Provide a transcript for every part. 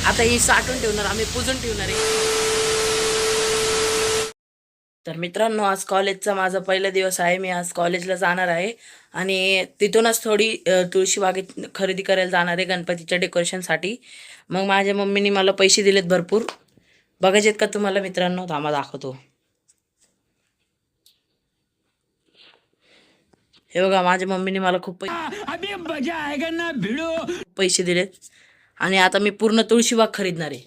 आता ही साठवून ठेवणार, आम्ही पुजून ठेवणार आहे. तर मित्रांनो, आज कॉलेजचा माझा पहिला दिवस आहे. मी आज कॉलेजला जाणार आहे आणि तिथूनच थोडी तुळशीबागेत खरेदी करायला जाणार आहे गणपतीच्या डेकोरेशनसाठी. मग माझ्या मम्मीने मला पैसे दिलेत भरपूर. बघायचेत का तुम्हाला मित्रांनो? थांबा दाखवतो. हे बघा, माझ्या मम्मीने मला खूप पैसे दिलेत आणि आता मी पूर्ण तुळशीबाग खरीदणार आहे.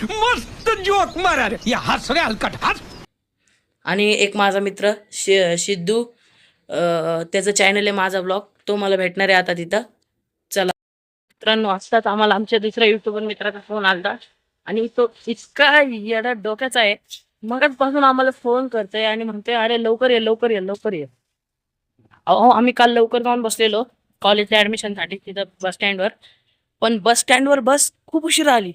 मस्त जोक मारा रे या हस रे हलकट हस. आणि एक माझा मित्र सिद्धू, त्याचं चॅनल आहे माझा ब्लॉग, तो मला भेटणार आहे आता तिथं. चला मित्रांनो, आत्ताच आम्हाला आमच्या दुसऱ्या युट्यूबर मित्राचा फोन आलता आणि तो इतका येडा डोक्याचा आहे. मगचपासून आम्हाला फोन करतोय आणि म्हणतोय, अरे लवकर ये लवकर ये लवकर ये. अहो, आम्ही काल लवकर जाऊन बसलेलो कॉलेजच्या ऍडमिशनसाठी तिथं बस स्टँडवर. पण बस स्टँडवर बस खूप उशिरा आली,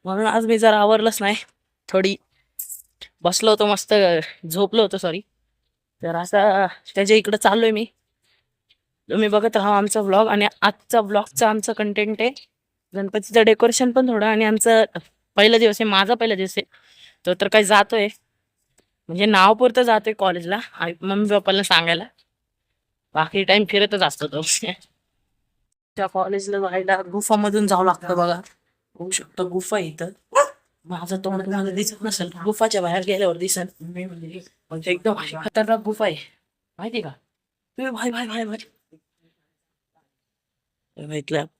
म्हणून आज मी जरा आवरलंच नाही. थोडी बसलो होतो, मस्त झोपलो होतो सॉरी. तर असं त्याच्या इकडं चाललोय मी. तुम्ही बघत राहा आमचा ब्लॉग. आणि आजचा ब्लॉगचा आमचं कंटेंट आहे गणपतीचं डेकोरेशन पण थोडं, आणि आमचं पहिला दिवस आहे, माझा पहिला दिवस आहे. तो तर काही जातोय म्हणजे नावपुरतं जातोय कॉलेजला मम्मी पप्पाला सांगायला. बाकी टाइम फिरतच असतो तो. त्या कॉलेजला जायला गुफामधून जावं लागतं बघा. होऊ शकतं गुफा आहे इथं. माझं तोंड तुम्हाला दिसत नसेल, गुफाच्या बाहेर गेल्यावर दिसेल. म्हणजे एकदम अशी खतरनाक गुफा आहे, माहिती का? भाई भाई भाई भाई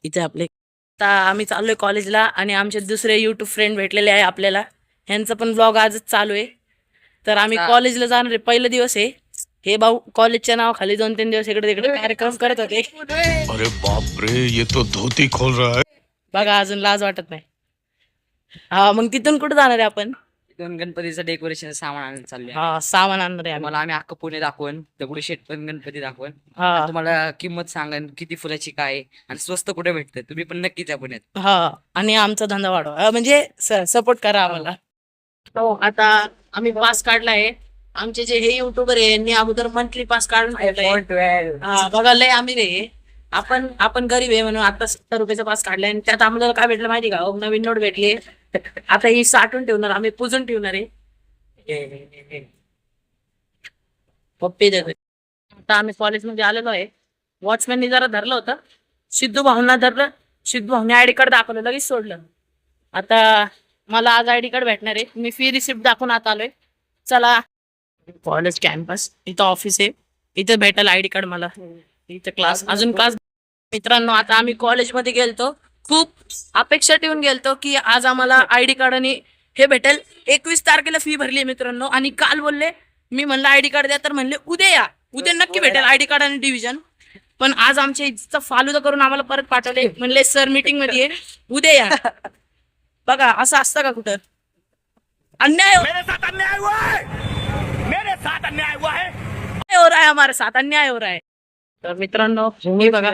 इथे आपले आता आम्ही चाललोय कॉलेजला आणि आमचे दुसरे युट्यूब फ्रेंड भेटलेले आहे आपल्याला. ह्यांचा पण ब्लॉग आजच चालू आहे. तर आम्ही कॉलेजला जाणार आहे, पहिला दिवस आहे. हे भाऊ कॉलेजच्या नावाखाली 2-3 दिवस इकडे तिकडे कार्यक्रम करत होते. अरे बाप रे, ये तो धोती खोल रहा है. बघा, अजून लाज वाटत नाही. हा, मग तिथून कुठे जाणार आहे आपण? दोन गणपतीचं डेकोरेशन सामान आणायला चालले हा, सामान आणणार आहे आम्ही. तुम्हाला आम्ही अख्खं पुणे दाखवून, दगडूशेठ पण गणपती दाखवून, हा तुम्हाला किंमत सांगन किती फुलाची काय आहे आणि स्वस्त कुठे भेटतं. तुम्ही पण नक्कीच या पुण्यात. हा, आणि आमचा धंदा वाढवा, म्हणजे सपोर्ट करा आम्हाला. तो आता आम्ही पास काढलाय. आमचे जे हे युट्यूबर आहे यांनी अगोदर मंथली पास काढून ठेवलाय. हा बघा, लय आम्ही रे, आपण गरीब आहे म्हणून आता 70 रुपयाचा पास काढलाय. आणि त्यात आम्हाला काय भेटलं माहिती का? नवीन नोट भेटली. आता ही साठवून ठेवणार, आम्ही पुजून ठेवणार आहे. पप्पी देतोय. आता आम्ही कॉलेजमध्ये आलेलो आहे. वॉचमॅननी जरा धरलं होतं, सिद्धू भाऊंना धरलं. सिद्धू भाऊने आयडी कार्ड दाखवलं, लगेच सोडलं. आता मला आज आयडी कार्ड भेटणार आहे. मी फी रिसिप्ट दाखवून आता आलोय. चला, कॉलेज कॅम्पस इथं ऑफिस आहे, इथं भेटेल आयडी कार्ड मला. इथं क्लास, अजून क्लास. मित्रांनो, आता आम्ही कॉलेजमध्ये गेलतो, खूप अपेक्षा ठेवून गेलतो की आज आम्हाला आयडी कार्ड आणि हे भेटेल. 21 तारखेला फी भरली मित्रांनो. आणि काल बोलले, मी म्हणलं आयडी कार्ड द्या, तर म्हणले उद्या या, उद्या नक्की भेटेल आयडी कार्ड आणि डिव्हिजन. पण आज आमच्या इथचा फालुदा करून आम्हाला परत पाठवले. म्हणले सर मीटिंग मध्ये आहे, उद्या या. बघा, असं असतं का कुठं? अन्याय हो रहा है, हमारे साथ अन्याय हो रहा है. तर मित्रांनो, हे बघा,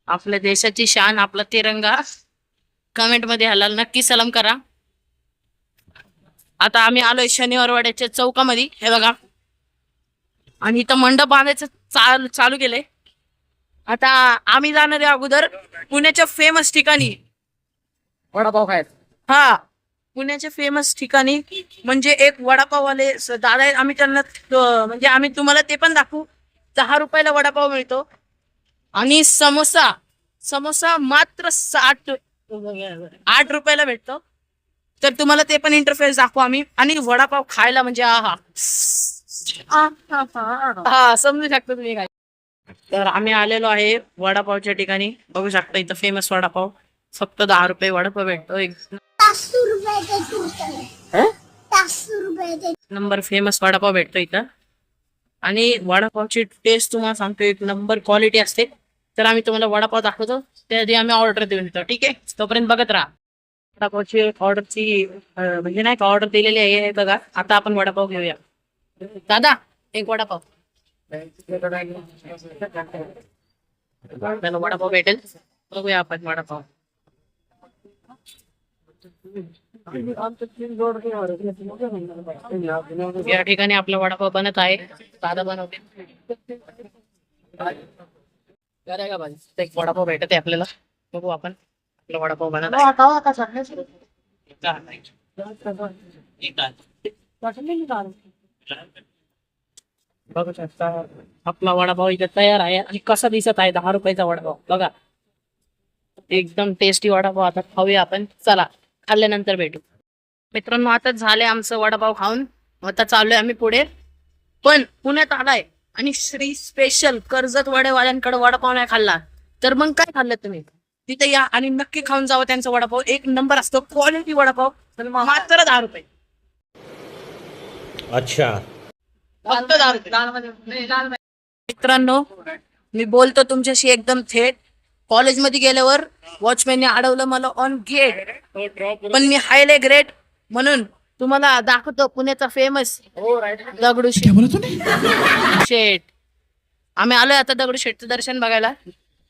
आपल्या देशाची शान, आपला तिरंगा. कमेंट मध्ये हलाल नक्की सलाम करा. आता आम्ही आलोय शनिवारवाड्याच्या चौकामध्ये, हे बघा. आणि इथं मंडप बांधायचं चालू केलंय. आता आम्ही जाणार आहे अगोदर पुण्याच्या फेमस ठिकाणी वडापाव खायचं. हा, पुण्याच्या फेमस ठिकाणी म्हणजे एक वडापाववाले दादा आहेत. आम्ही त्यांना म्हणजे आम्ही तुम्हाला ते पण दाखवू. 10 रुपयाला वडापाव मिळतो आणि समोसा मात्र 8 रुपयाला भेटतो. तर तुम्हाला ते पण इंटरफेस दाखवू आम्ही. आणि वडापाव खायला म्हणजे हा समजू शकता तुम्ही काय. तर आम्ही आलेलो आहे वडापावच्या ठिकाणी. बघू शकता इथं फेमस वडापाव. फक्त 10 रुपये वडापाव भेटतो. एक नंबर फेमस वडापाव भेटतो इथं. आणि वडापावची टेस्ट तुम्हाला सांगतो, एक नंबर क्वालिटी असते. तर आम्ही तुम्हाला वडापाव दाखवतो, त्याआधी आम्ही ऑर्डर देऊन देतो. ठीक आहे, तोपर्यंत बघत राहा. वडापावची ऑर्डरची म्हणजे नाही का, ऑर्डर दिलेली आहे बघा. आता आपण वडापाव घेऊया. दादा, एक वडापाव. आपल्याला वडापाव भेटेल, बघूया आपण वडापाव. या ठिकाणी आपला वडापाव बनत आहे, दादा बनवते. एक वडापाव भेटत आहे आपल्याला, बघू आपण. आपला वडापाव बनवला बघू शकता आपला वडापाव इथे तयार आहे आणि कसा दिसत आहे 10 रुपयाचा वडापाव बघा एकदम टेस्टी वडापाव. आता खाऊया आपण. चला खाल्ल्यानंतर भेटू मित्रांनो. आता झाले आमचं वडापाव खाऊन. आता चाललोय आम्ही पुढे. पण पुण्यात आलाय आणि श्री स्पेशल कर्जत वडेवाल्यांकडे वडापाव नाही खाल्ला तर मग काय खाल्लं तुम्ही? तिथे या आणि नक्की खाऊन जावं त्यांचा वडापाव. एक नंबर असतो क्वालिटी वडापाव मात्र 10 रुपये. अच्छा. फक्त 10 रुपये. मित्रांनो मी बोलतो तुमच्याशी एकदम थेट. कॉलेजमध्ये गेल्यावर वॉचमॅनने अडवलं मला ऑन गेट पण मी हायले ग्रेट म्हणून तुम्हाला दाखवतो पुण्याचा फेमस दगडूशेठ. आम्ही आलोय आता दगडूशेठचं दर्शन बघायला.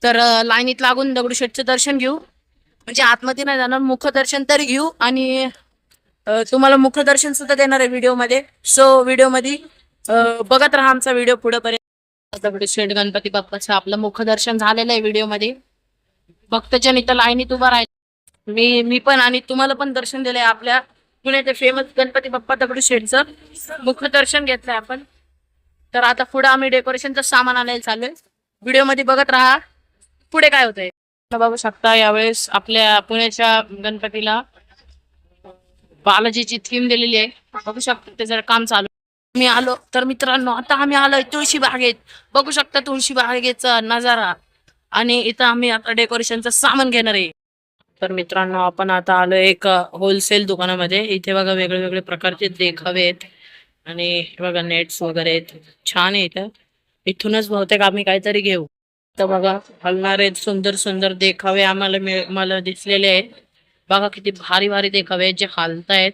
तर लाईनीत लागून दगडूशेठचं दर्शन घेऊ. म्हणजे आतमध्ये नाही जाणार मुखदर्शन तरी घेऊ आणि तुम्हाला मुखदर्शन सुद्धा देणार आहे व्हिडिओमध्ये. सो व्हिडिओमध्ये बघत राहा आमचा व्हिडिओ पुढेपर्यंत. दगडूशेठ गणपती बाप्पाचं आपलं मुखदर्शन झालेलं आहे व्हिडिओमध्ये. भक्तजन इथं लाईनीत उभा राहील. मी पण आणि तुम्हाला पण दर्शन दिलंय आपल्या पुण्याचे फेमस गणपती बाप्पा दगडूशेठचं मुखदर्शन घेतलंय आपण. तर आता पुढे आम्ही डेकोरेशनचं सामान आणायला चाललोय. व्हिडिओमध्ये बघत राहा पुढे काय होतंय. बघू शकता यावेळेस आपल्या पुण्याच्या गणपतीला बालाजीची थीम दिलेली आहे. बघू शकता त्याचं काम चालू. मी आलो तर मित्रांनो आता आम्ही आलोय तुळशी बागेत. बघू शकता तुळशी बागेचा नजारा आणि इथं आम्ही आता डेकोरेशनचं सामान घेणार आहे. तर मित्रांनो आपण आता आलो एक होलसेल दुकानामध्ये. इथे बघा वेगळे वेगळे प्रकारचे देखावे आहेत आणि बघा नेट्स वगैरे आहेत. छान आहे इथं. इथूनच बहुतेक आम्ही काहीतरी घेऊ. तर बघा हलणारे सुंदर सुंदर देखावे आम्हाला मला दिसलेले आहेत. बघा किती भारी भारी देखावे आहेत जे हालतायत.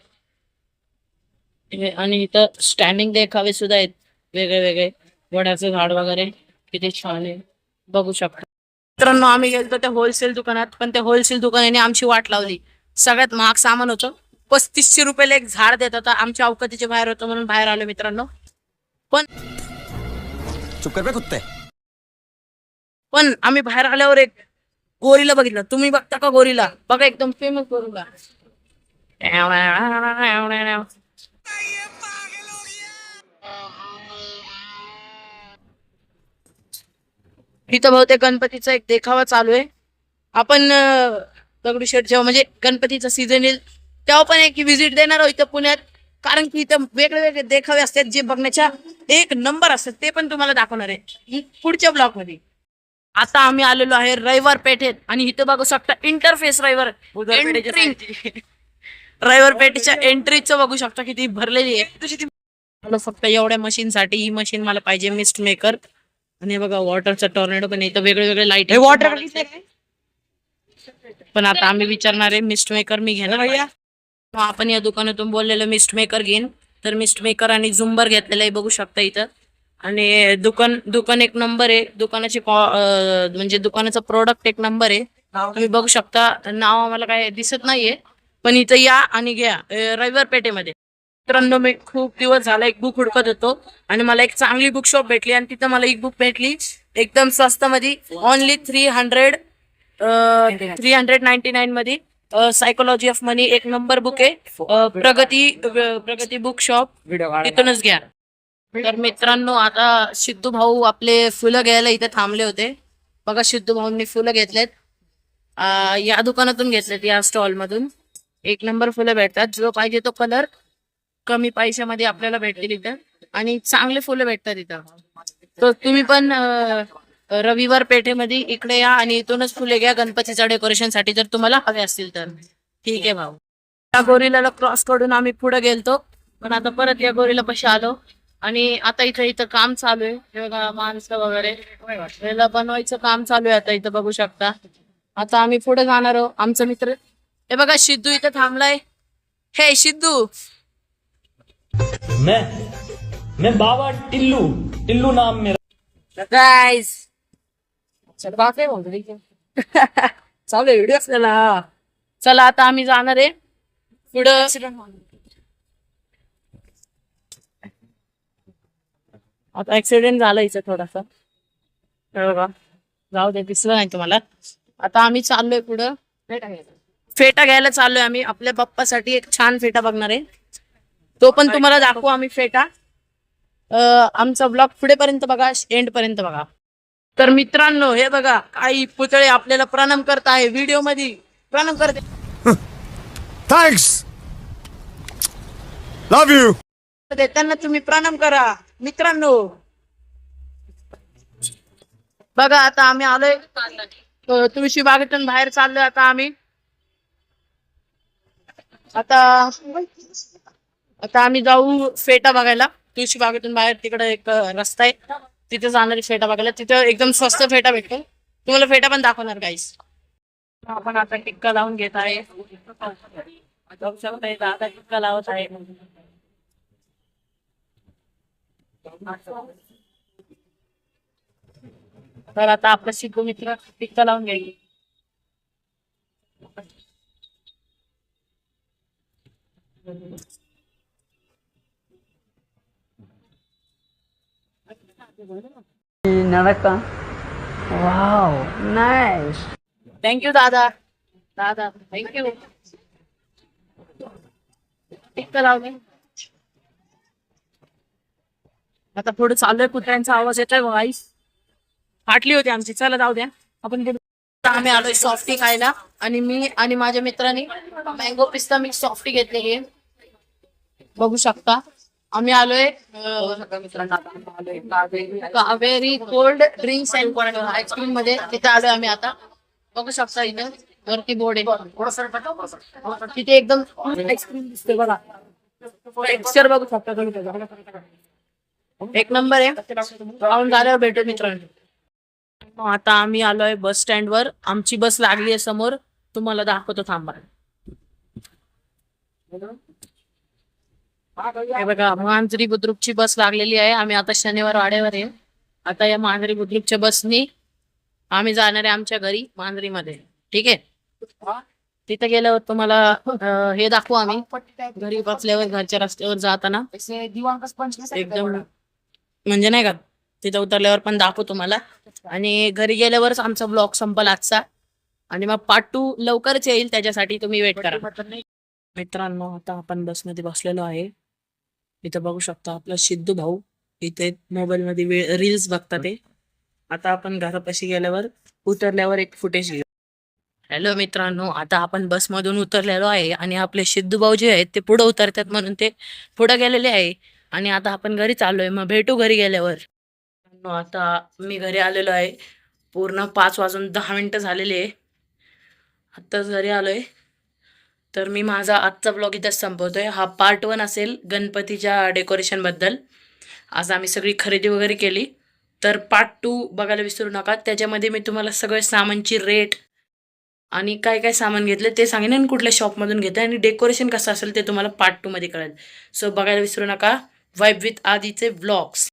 आणि इथं स्टँडिंग देखावे सुद्धा आहेत वेगळे वेगळे. वड्याचं झाड वगैरे किती छान आहे बघू शकता. मित्रांनो आम्ही गेलो त्या होलसेल दुकानात पण त्या होलसेल दुकानाने आमची वाट लावली. सगळ्यात महाग सामान होतं. 3500 रुपयाला एक झाड देत होता. आमच्या अवकातीच्या बाहेर होतं म्हणून बाहेर आलो मित्रांनो. पण आम्ही बाहेर आल्यावर एक गोरीला बघितलं. तुम्ही बघता का गोरीला? बघा एकदम फेमस गोरीला. इथं बहुतेक गणपतीचा एक देखावा चालू आहे. आपण दगडूशेठ जेव्हा म्हणजे गणपतीचा सीझन येईल तेव्हा पण एक व्हिजिट देणार आहोत इथं पुण्यात. कारण की इथं वेगळे वेगळे देखावे असतात जे बघण्याच्या एक नंबर असतात. ते पण तुम्हाला दाखवणार आहे पुढच्या ब्लॉग मध्ये. आता आम्ही आलेलो आहे रविवार पेठेत आणि इथं बघू शकता इंटरफेस रविवार पेठेच्या एंट्रीचं बघू शकता किती भरलेली आहे. मला फक्त एवढ्या मशीन साठी ही मशीन मला पाहिजे मिस्ट मेकर. आणि बघा वॉटरचा टॉर्नेडो पण इथं वेगळे वेगळे लाईट वॉटर पण आता आम्ही विचारणार आहे मिस्ट मेकर मी घेणार. आपण या दुकानातून बोललेलं मिस्ट मेकर घेईन. तर मिस्ट मेकर आणि झुंबर घेतलेलं आहे बघू शकता इथं. आणि दुकान एक नंबर आहे. दुकानाची म्हणजे दुकानाचा प्रोडक्ट एक नंबर आहे. तुम्ही बघू शकता. नाव आम्हाला काय दिसत नाहीये पण इथं या आणि घ्या रविवार पेठेमध्ये. मित्रांनो मी खूप दिवस झाला एक बुक हुडकत होतो आणि मला एक चांगली बुक शॉप भेटली आणि तिथं मला एक बुक भेटली एकदम स्वस्त मध्ये. ओनली 399 मध्ये. सायकोलॉजी ऑफ मनी एक नंबर बुक आहे. प्रगती बुक शॉप तिथूनच घ्या. तर मित्रांनो आता सिद्धू भाऊ आपले फुलं घ्यायला इथे थांबले होते. बघा सिद्धू भाऊंनी फुलं घेतलेत. या दुकानातून घेतलेत या स्टॉल मधून. एक नंबर फुलं भेटतात. जो पाहिजे तो कलर कमी पैशामध्ये आपल्याला भेटतील इथं आणि चांगले फुलं भेटतात इथं. तर तुम्ही पण रविवार पेठेमध्ये इकडे या आणि इथूनच फुले घ्या गणपतीच्या डेकोरेशन साठी जर तुम्हाला हवे असतील तर. ठीक आहे भाऊ. त्या गोरीला क्रॉस करून आम्ही पुढे गेलतो पण आता परत या गोरीला पशी आलो आणि आता इथं काम चालू आहे. हे बघा माणसं वगैरे याला बनवायचं काम चालू आहे आता इथं बघू शकता. आता आम्ही पुढे जाणार आहोत. आमचा मित्र हे बघा सिद्धू इथं थांबलाय. हे सिद्धू मैं बाबा टिल्लू नाम मेरा. गाइस चल बाप रे बोलतो चालू व्हिडिओ असलेला. चला आता आम्ही जाणार आहे पुढं. आता ऍक्सिडेंट झाला इथं थोडासा. बघा जाऊ दे दिसलं नाही तुम्हाला. आता आम्ही चाललोय पुढं फेटा घ्यायला चाललोय आम्ही आपल्या बाप्पासाठी. एक छान फेटा बघणार आहे, तो पण तुम्हाला दाखवू आम्ही फेटा. आमचा ब्लॉग पुढेपर्यंत बघा, एंड पर्यंत बघा. तर मित्रांनो हे बघा, काही पुतळे आपल्याला प्रणाम करत आहे व्हिडिओ मध्ये. प्रणाम करते, थँक्स, लव्ह यू. त्यांना तुम्ही प्रणाम करा मित्रांनो. बघा आता आम्ही आलोय तुळशी बागेतून बाहेर चाललोय आता आम्ही. आता आम्ही जाऊ फेटा बघायला. तुळशी बागेतून बाहेर तिकडे एक रस्ता आहे, तिथे जाणारी फेटा बघायला. तिथे एकदम स्वस्त फेटा भेटतो. तुम्हाला फेटा पण दाखवणार गाईस. आपण आता टिक्का लावून घेत आहे. आता टिक्का लावत आहे. तर आता आपला शिकू मित्र टिक्का लावून घ्यायची. थँक्यू दादा. दादा थँक्यू. टिक्का लावले. आता पुढे चाललोय. कुत्र्यांचा आवाज येतोय गाईस. फाटली होती आमची. चला जाऊ द्या आपण गेलो. आम्ही आलोय सॉफ्टी खायला आणि मी आणि माझ्या मित्रांनी मँगो पिस्ता मिक्स सॉफ्टी घेतलेली आहे. बघू शकता आम्ही आलोय Kaveri cold drinks and ice cream मध्ये. तिथे आलोय आम्ही आता. बघू शकता इथे वरती बोर्ड आहे. तिथे एकदम आईस्क्रीम दिसते बघा. टेक्स्चर बघू शकता तुम्ही. एक नंबर आहे. जाऊन झाल्यावर भेटू मित्रांनो. आता आम्ही आलोय बस स्टँड वर. आमची बस लागली आहे समोर. तुम्हाला दाखवतो थांबा. हे बघा मांजरी बुद्रुकची बस लागलेली आहे. आम्ही आता शनिवार वाड्यावर आहे. आता या मांजरी बुद्रुकच्या बसनी आम्ही जाणार आहे आमच्या घरी मांजरीमध्ये. ठीक आहे. तिथे गेल्यावर तुम्हाला हे दाखवू आम्ही. घरी बसल्यावर घरच्या रस्त्यावर जाताना एकदम म्हणजे नाही का, तिथे उतरल्यावर पण दाखवू तुम्हाला. आणि घरी गेल्यावरच आमचा ब्लॉग संपल आजचा. आणि मग पार्ट 2 लवकरच येईल, त्याच्यासाठी तुम्ही वेट करा. मित्रांनो आता आपण बसमध्ये बसलेलो आहे. इथे बघू शकता आपला सिद्धू भाऊ इथे मोबाईल मध्ये रील्स बघतात ते. आता आपण घरापाशी गेल्यावर उतरल्यावर एक फुटेज घेऊ. हॅलो मित्रांनो, आता आपण बसमधून उतरलेलो आहे आणि आपले सिद्धू भाऊ जे आहेत ते पुढे उतरतात म्हणून ते पुढे गेलेले आहे. आणि आता आपण घरी चाललोय. मग भेटू घरी गेल्यावर. आता मी घरी आलेलो आहे. पूर्ण 5:10 झालेले आहे. आत्ताच घरी आलोय. तर मी माझा आजचा ब्लॉग इथेच संपवतोय. हा पार्ट 1 असेल गणपतीच्या डेकोरेशन बद्दल. आज आम्ही सगळी खरेदी वगैरे केली. तर पार्ट 2 बघायला विसरू नका. त्याच्यामध्ये मी तुम्हाला सगळे सामानची रेट आणि काय काय सामान घेतले ते सांगेन आणि कुठल्या शॉपमधून घेते आणि डेकोरेशन कसं असेल ते तुम्हाला पार्ट 2 मध्ये कळेल. सो बघायला विसरू नका. वाइब विथ आदीचे व्लॉग्स.